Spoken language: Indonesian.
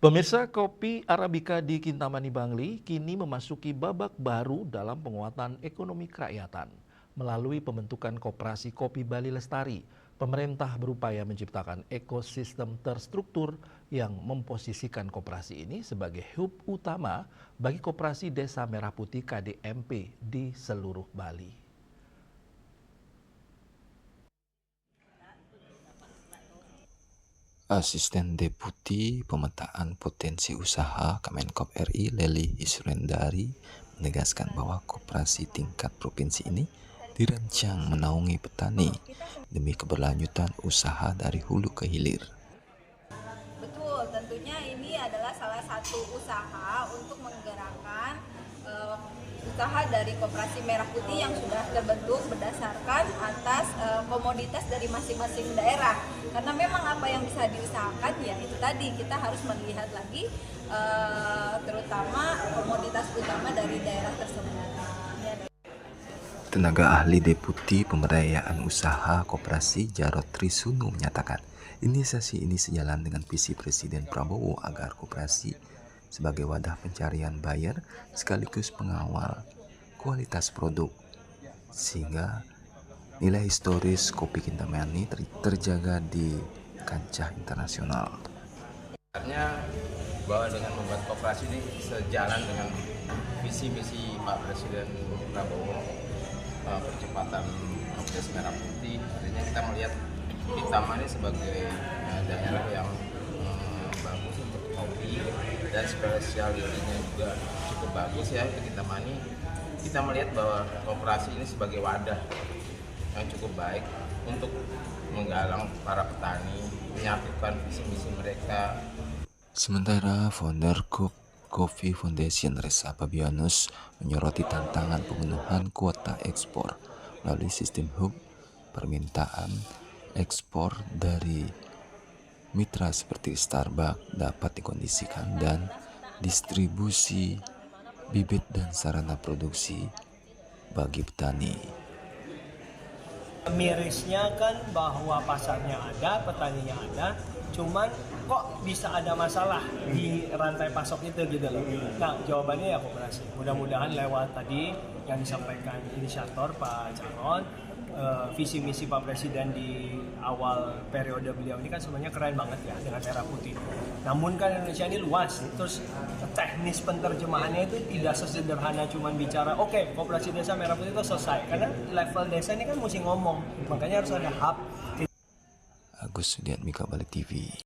Pemirsa, kopi Arabica di Kintamani Bangli kini memasuki babak baru dalam penguatan ekonomi kerakyatan. Melalui pembentukan Koperasi Kopi Bali Lestari, pemerintah berupaya menciptakan ekosistem terstruktur yang memposisikan koperasi ini sebagai hub utama bagi koperasi Desa Merah Putih KDMP di seluruh Bali. Asisten Deputi Pemetaan Potensi Usaha Kemenkop RI Leli Isrendari menegaskan bahwa koperasi tingkat provinsi ini dirancang menaungi petani demi keberlanjutan usaha dari hulu ke hilir. Betul, tentunya ini adalah salah satu usaha untuk menggerakkan usaha dari Koperasi Merah Putih yang sudah terbentuk berdasarkan atas komoditas dari masing-masing daerah. Karena memang apa yang bisa diusahakan ya itu tadi, kita harus melihat lagi terutama komoditas utama dari daerah tersebut. Tenaga ahli Deputi Pemberdayaan Usaha Koperasi Jarod Trisunu menyatakan, inisiasi ini sejalan dengan visi Presiden Prabowo agar koperasi sebagai wadah pencarian buyer sekaligus pengawal kualitas produk, sehingga nilai historis kopi Kintamani terjaga di kancah internasional. Sebenarnya bahwa dengan membuat koperasi ini sejalan dengan visi misi Pak Presiden Prabowo, percepatan Koperasi Merah Putih. Artinya kita melihat Kintamani sebagai daerah yang bagus untuk kopi dan spesialitinya juga cukup bagus ya untuk Kintamani. Kita melihat bahwa koperasi ini sebagai wadah yang cukup baik untuk menggalang para petani, menyatukan visi misi mereka. Sementara founder Coffee Foundation Reza Fabianus menyoroti tantangan pemenuhan kuota ekspor melalui sistem hub. Permintaan ekspor dari mitra seperti Starbucks dapat dikondisikan dan distribusi bibit dan sarana produksi bagi petani. Mirisnya kan bahwa pasarnya ada, petaninya ada, cuman kok bisa ada masalah di rantai pasok itu gitu loh. Nah, jawabannya ya koperasi. Mudah-mudahan lewat tadi yang disampaikan inisiator Pak Jarod, visi misi Pak Presiden di awal periode beliau ini kan sebenarnya keren banget ya dengan merah putih. Namun kan Indonesia ini luas, terus teknis penerjemahannya itu tidak sesederhana cuman bicara oke, koperasi desa merah putih itu selesai. Karena level desa ini kan mesti ngomong, makanya harus ada hub. Agus Sudiatmika, Bali TV.